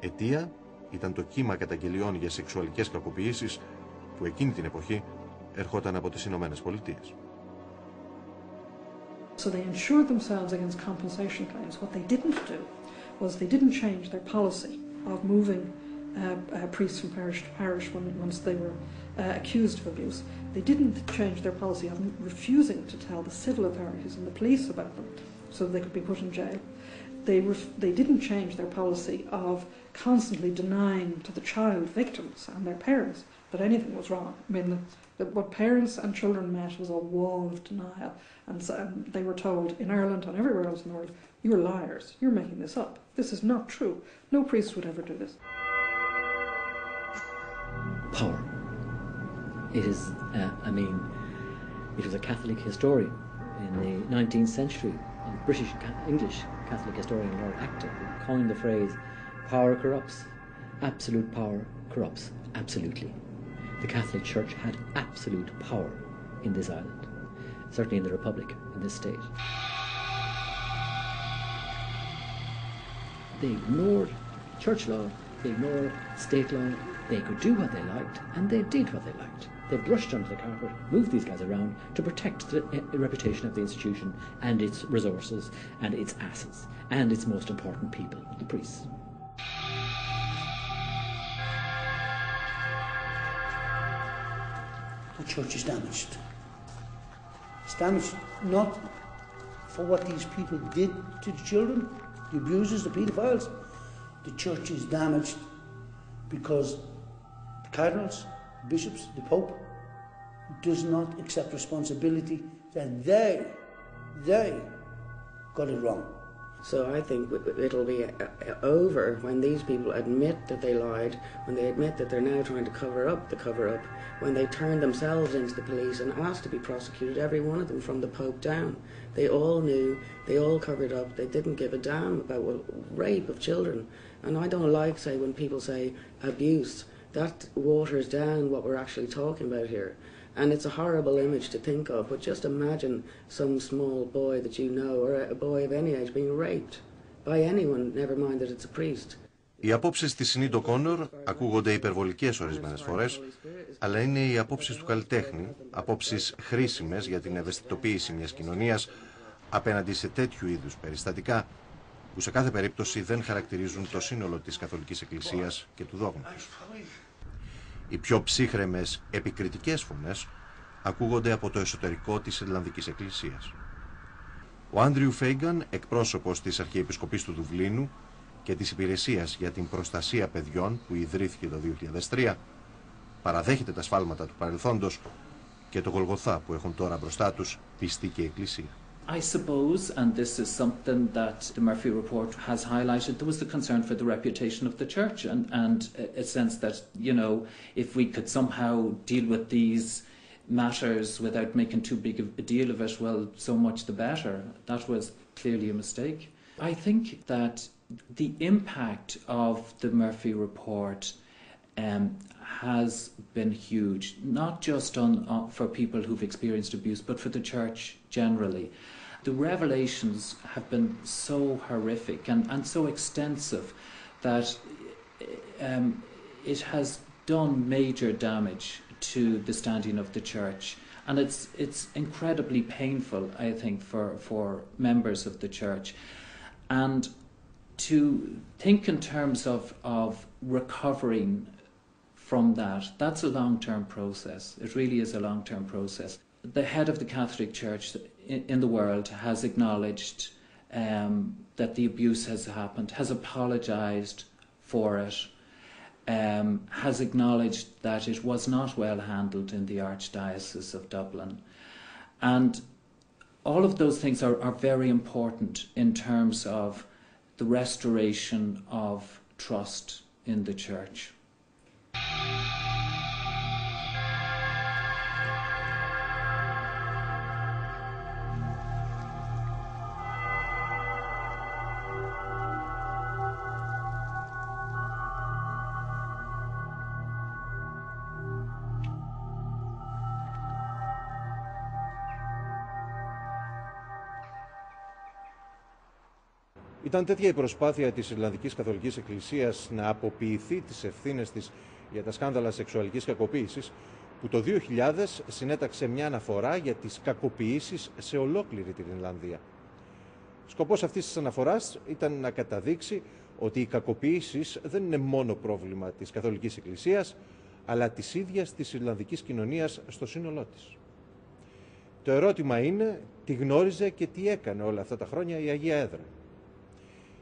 Αιτία ήταν το κύμα καταγγελιών για σεξουαλικές κακοποιήσεις που εκείνη την εποχή ερχόταν από τις Ηνωμένες Πολιτείες. So they insured themselves against compensation claims. What they didn't do was they didn't change their policy of moving priests from parish to parish once they were accused of abuse. They didn't change their policy of refusing to tell the civil authorities and the police about them so they could be put in jail. They didn't change their policy of constantly denying to the child victims and their parents that anything was wrong. I mean, what parents and children met was a wall of denial, and so, they were told in Ireland and everywhere else in the world, "You're liars, you're making this up, this is not true, no priest would ever do this." Power. It is, it was a Catholic historian in the 19th century, a British English Catholic historian, Lord Acton, who coined the phrase, "Power corrupts, absolute power corrupts absolutely." The Catholic Church had absolute power in this island, certainly in the Republic, in this state. They ignored church law, they ignored state law. They could do what they liked, and they did what they liked. They brushed under the carpet, moved these guys around to protect the reputation of the institution and its resources and its assets and its most important people, the priests. The church is damaged. It's damaged not for what these people did to the children, the abusers, the paedophiles. The church is damaged because the cardinals, the bishops, the Pope does not accept responsibility that they got it wrong. So I think it'll be over when these people admit that they lied, when they admit that they're now trying to cover up the cover-up, when they turn themselves into the police and asked to be prosecuted, every one of them from the Pope down. They all knew, they all covered up, they didn't give a damn about rape of children. And I don't like, say, when people say abuse, that waters down what we're actually talking about here. And it's a horrible image to think of, but just imagine some small boy that you know, or a boy of any age, being raped by anyone, never mind that it's a priest. Οι απόψεις της Σινίτο Κόνορ ακούγονται υπερβολικές ορισμένες φορές, αλλά είναι οι απόψεις του καλλιτέχνη, απόψεις χρήσιμες για την ευαισθητοποίηση μιας κοινωνίας απέναντι σε τέτοιου είδους περιστατικά, που σε κάθε περίπτωση δεν χαρακτηρίζουν το σύνολο της Καθολικής Εκκλησίας και του δόγματος. Οι πιο ψύχρεμες επικριτικές φωνές ακούγονται από το εσωτερικό της Ιρλανδικής Εκκλησίας. Ο Άντριου Φέιγκαν, εκπρόσωπος της Αρχιεπισκοπής του Δουβλίνου και της Υπηρεσίας για την Προστασία Παιδιών που ιδρύθηκε το 2003, παραδέχεται τα σφάλματα του παρελθόντος και το Γολγοθά που έχουν τώρα μπροστά τους πιστοί και Εκκλησία. I suppose, and this is something that the Murphy report has highlighted, there was the concern for the reputation of the church and a sense that, you know, if we could somehow deal with these matters without making too big a deal of it, well, so much the better. That was clearly a mistake. I think that the impact of the Murphy report has been huge, not just for people who've experienced abuse, but for the church generally. The revelations have been so horrific and so extensive that it has done major damage to the standing of the church. And it's incredibly painful, I think, for members of the church. And to think in terms of recovering from that's a long-term process. It really is a long-term process. The head of the Catholic Church in the world has acknowledged that the abuse has happened, has apologised for it, has acknowledged that it was not well handled in the Archdiocese of Dublin. And all of those things are very important in terms of the restoration of trust in the Church. Ήταν τέτοια η προσπάθεια της Ιρλανδικής Καθολικής Εκκλησίας να αποποιηθεί τις ευθύνες της για τα σκάνδαλα σεξουαλικής κακοποίησης, που το 2000 συνέταξε μια αναφορά για τις κακοποιήσεις σε ολόκληρη την Ιρλανδία. Σκοπός αυτής της αναφοράς ήταν να καταδείξει ότι οι κακοποιήσεις δεν είναι μόνο πρόβλημα της Καθολικής Εκκλησίας, αλλά της ίδιας της Ιρλανδικής κοινωνίας στο σύνολό της. Το ερώτημα είναι τι γνώριζε και τι έκανε όλα αυτά τα χρόνια η Αγία Έδρα.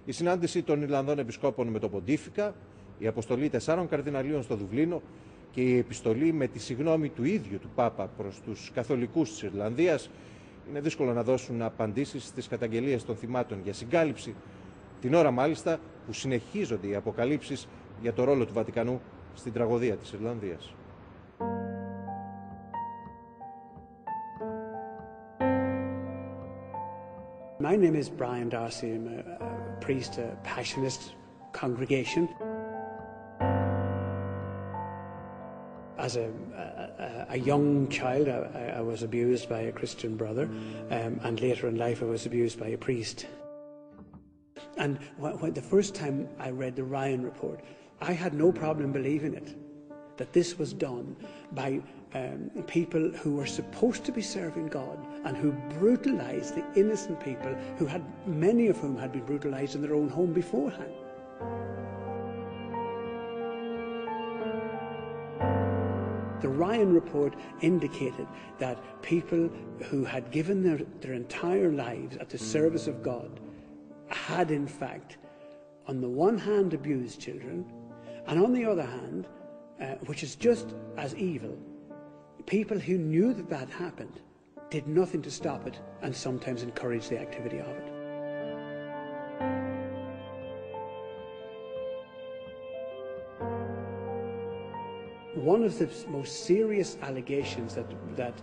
Η συνάντηση των Ιρλανδών Επισκόπων με τον Ποντίφικα, η αποστολή 4 καρδιναλίων στο Δουβλίνο και η επιστολή με τη συγγνώμη του ίδιου του Πάπα προς τους καθολικούς της Ιρλανδίας είναι δύσκολο να δώσουν απαντήσεις στις καταγγελίες των θυμάτων για συγκάλυψη, την ώρα μάλιστα που συνεχίζονται οι αποκαλύψεις για το ρόλο του Βατικανού στην τραγωδία της Ιρλανδίας. My name is Brian Darcy. I'm a priest, a Passionist congregation. As a young child, I was abused by a Christian brother, and later in life I was abused by a priest. And when the first time I read the Ryan report, I had no problem believing it, that this was done by people who were supposed to be serving God and who brutalised the innocent people who had, many of whom had been brutalised in their own home beforehand. The Ryan report indicated that people who had given their entire lives at the service of God had in fact, on the one hand, abused children, and on the other hand, which is just as evil, people who knew that that happened did nothing to stop it and sometimes encouraged the activity of it. One of the most serious allegations that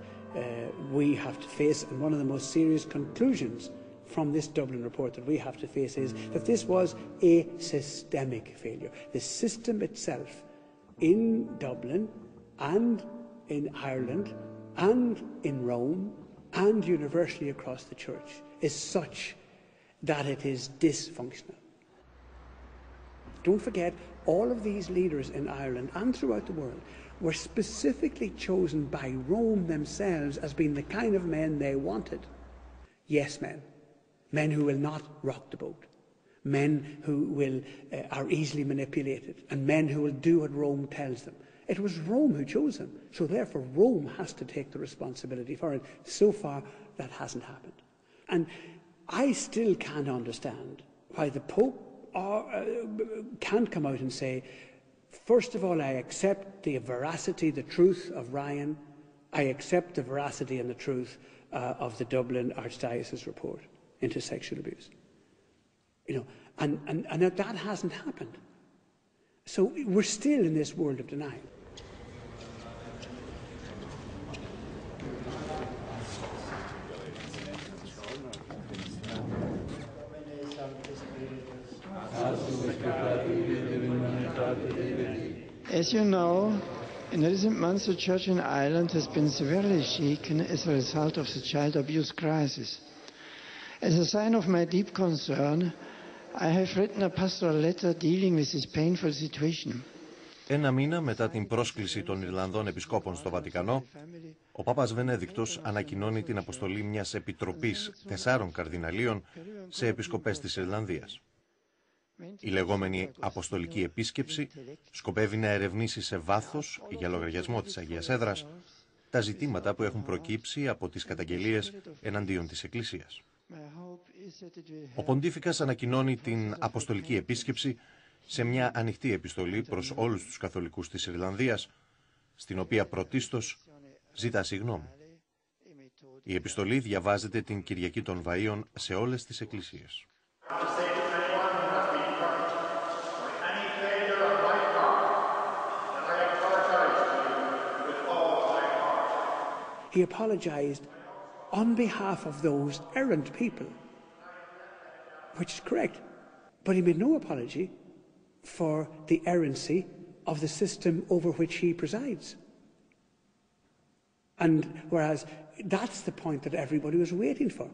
we have to face, and one of the most serious conclusions from this Dublin report that we have to face, is that this was a systemic failure. The system itself in Dublin and in Ireland and in Rome and universally across the church is such that it is dysfunctional. Don't forget, all of these leaders in Ireland and throughout the world were specifically chosen by Rome themselves as being the kind of men they wanted. Yes men. Men who will not rock the boat. Men who are easily manipulated. And men who will do what Rome tells them. It was Rome who chose them. So therefore Rome has to take the responsibility for it. So far that hasn't happened. And I still can't understand why the Pope can't come out and say, first of all, I accept the veracity, the truth of Ryan. I accept the veracity and the truth of the Dublin Archdiocese report into sexual abuse. You know, and that hasn't happened. So we're still in this world of denial. As you know, in recent months the Church in Ireland has been severely shaken as a result of the child abuse crisis. As a sign of my deep concern, I have written a pastoral letter dealing with this painful situation. Ένα μήνα μετά την πρόσκληση των Ιρλανδών Επισκόπων στο Βατικανό, ο Πάπας Βενέδικτος ανακοινώνει την αποστολή μιας επιτροπής 4 καρδιναλίων σε επισκοπές της Ιρλανδίας. Η λεγόμενη αποστολική επίσκεψη σκοπεύει να ερευνήσει σε βάθος, για λογαριασμό της Αγίας Έδρας, τα ζητήματα που έχουν προκύψει από τις καταγγελίες εναντίον της Εκκλησίας. Ο Ποντίφικας ανακοινώνει την αποστολική επίσκεψη σε μια ανοιχτή επιστολή προς όλους τους καθολικούς της Ιρλανδίας, στην οποία πρωτίστως ζητά συγγνώμη. Η επιστολή διαβάζεται την Κυριακή των Βαΐων σε όλες τις εκκλησίες. He apologized on behalf of those errant people, which is correct. But he made no apology for the errancy of the system over which he presides. And whereas that's the point that everybody was waiting for,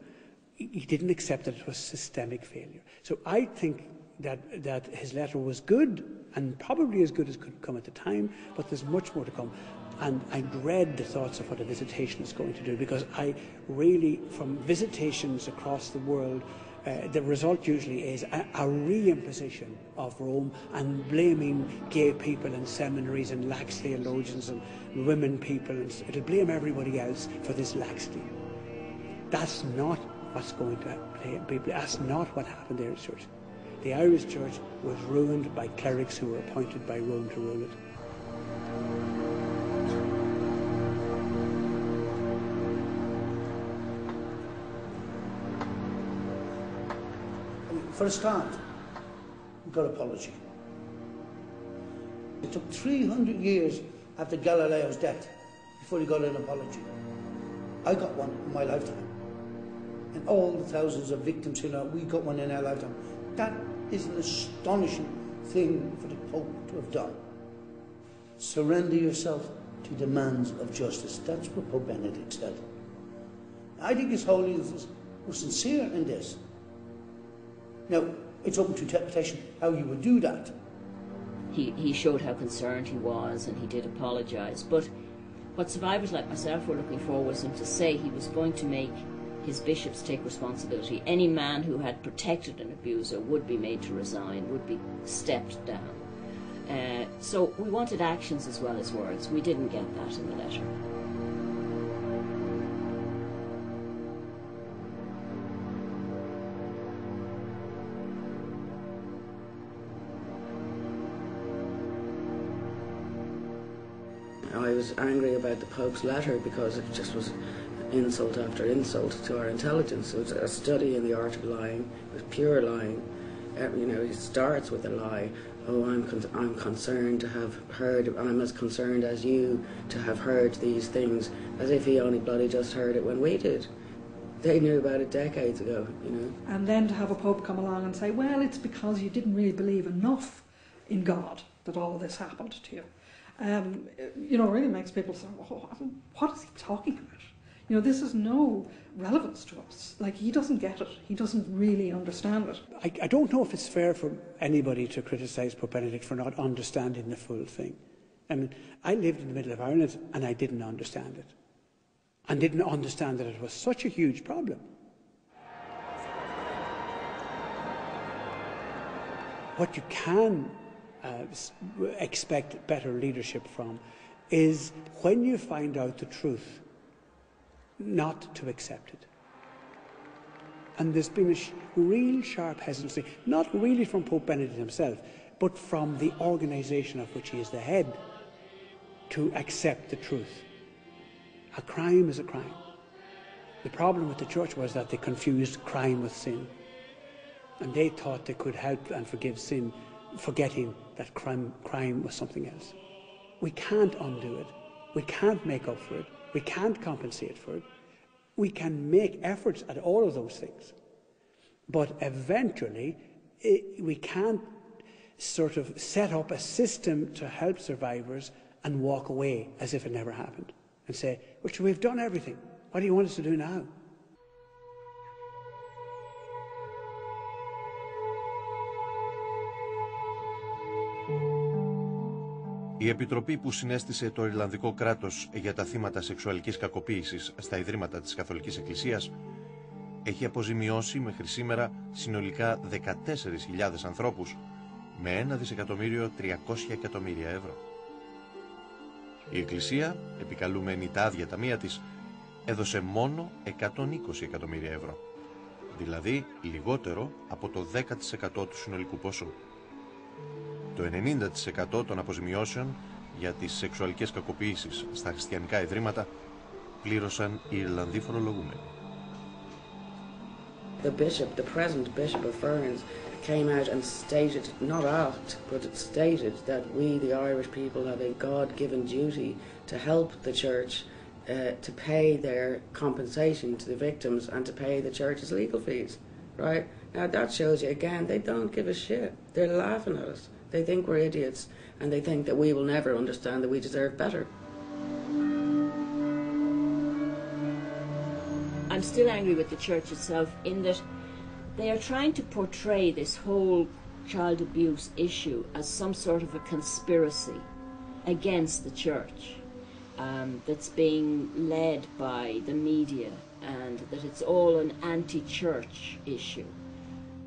he didn't accept that it was systemic failure. So I think that his letter was good, and probably as good as could come at the time, but there's much more to come. And I dread the thoughts of what a visitation is going to do, because I really, from visitations across the world, the result usually is a reimposition of Rome and blaming gay people in seminaries and lax theologians and women people, and it'll blame everybody else for this laxity. That's not what's going to happen. That's not what happened there in the church. The Irish church was ruined by clerics who were appointed by Rome to rule it. For a start, we got apology. It took 300 years after Galileo's death before he got an apology. I got one in my lifetime. And all the thousands of victims, we got one in our lifetime. That is an astonishing thing for the Pope to have done. Surrender yourself to demands of justice. That's what Pope Benedict said. I think His Holiness was sincere in this. Now, it's open to interpretation how you would do that. He showed how concerned he was, and he did apologise. But what survivors like myself were looking for was him to say he was going to make his bishops take responsibility. Any man who had protected an abuser would be made to resign, would be stepped down. So we wanted actions as well as words. We didn't get that in the letter. I was angry about the Pope's letter because it just was insult after insult to our intelligence. It was a study in the art of lying. It was pure lying. He starts with a lie. Oh, I'm concerned to have heard, I'm as concerned as you to have heard these things, as if he only bloody just heard it when we did. They knew about it decades ago, And then to have a Pope come along and say, well, it's because you didn't really believe enough in God that all of this happened to you. Really makes people say, oh, what is he talking about? This has no relevance to us. Like, he doesn't get it. He doesn't really understand it. I don't know if it's fair for anybody to criticise Pope Benedict for not understanding the full thing. I mean, I lived in the middle of Ireland and I didn't understand it. And didn't understand that it was such a huge problem. What you can expect better leadership from is when you find out the truth, not to accept it. And there's been a real sharp hesitancy, not really from Pope Benedict himself, but from the organisation of which he is the head, to accept the truth. A crime is a crime. The problem with the church was that they confused crime with sin. And they thought they could help and forgive sin, forgetting that crime was something else. We can't undo it. We can't make up for it. We can't compensate for it. We can make efforts at all of those things. But eventually, we can't sort of set up a system to help survivors and walk away as if it never happened and say, well, we've done everything. What do you want us to do now? Η επιτροπή που συνέστησε το Ιρλανδικό κράτος για τα θύματα σεξουαλικής κακοποίησης στα Ιδρύματα της Καθολικής Εκκλησίας έχει αποζημιώσει μέχρι σήμερα συνολικά 14.000 ανθρώπους με 1.300.000.000 ευρώ. Η Εκκλησία, επικαλούμενη τα άδεια ταμεία της, έδωσε μόνο 120 εκατομμύρια ευρώ, δηλαδή λιγότερο από το 10% του συνολικού ποσού. Το 90% των αποζημιώσεων για τις σεξουαλικές κακοποίησεις στα χριστιανικά ιδρύματα πλήρωσαν οι Ιρλανδοί φορολογούμενοι. The present Bishop of Ferns, came out and stated, not asked, but it stated that we, the Irish people, have a God-given duty to help the church to pay their compensation to the victims and to pay the church's legal fees, right? Now that shows you, again, they don't give a shit. They're laughing at us. They think we're idiots, and they think that we will never understand that we deserve better. I'm still angry with the church itself in that they are trying to portray this whole child abuse issue as some sort of a conspiracy against the church that's being led by the media, and that it's all an anti-church issue.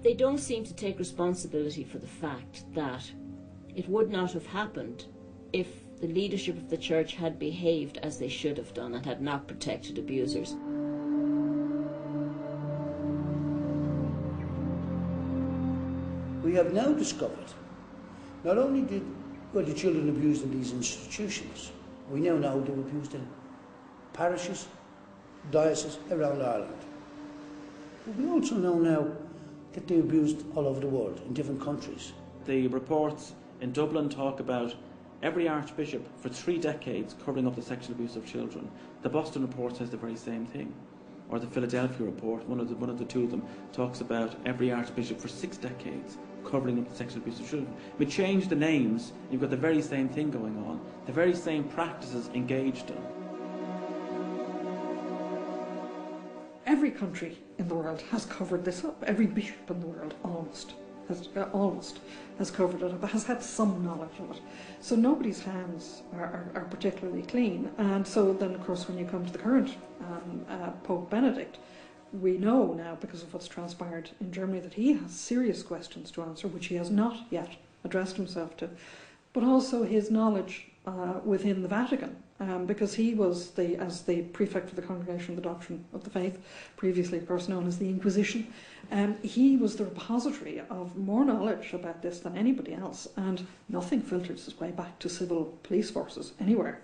They don't seem to take responsibility for the fact that it would not have happened if the leadership of the church had behaved as they should have done and had not protected abusers. We have now discovered not only were the children abused in these institutions, we now know they were abused in parishes, dioceses around Ireland. But we also know now that they're abused all over the world, in different countries. The reports in Dublin talk about every archbishop for 3 decades covering up the sexual abuse of children. The Boston report says the very same thing. Or the Philadelphia report, one of the two of them, talks about every archbishop for 6 decades covering up the sexual abuse of children. We change the names, you've got the very same thing going on, the very same practices engaged in. Every country in the world has covered this up. Every bishop in the world almost has covered it up, has had some knowledge of it. So nobody's hands are particularly clean. And so then, of course, when you come to the current Pope Benedict, we know now, because of what's transpired in Germany, that he has serious questions to answer, which he has not yet addressed himself to, but also his knowledge within the Vatican, because he was, as the prefect of the Congregation of the Doctrine of the Faith, previously of course known as the Inquisition, he was the repository of more knowledge about this than anybody else, and nothing filters its way back to civil police forces anywhere.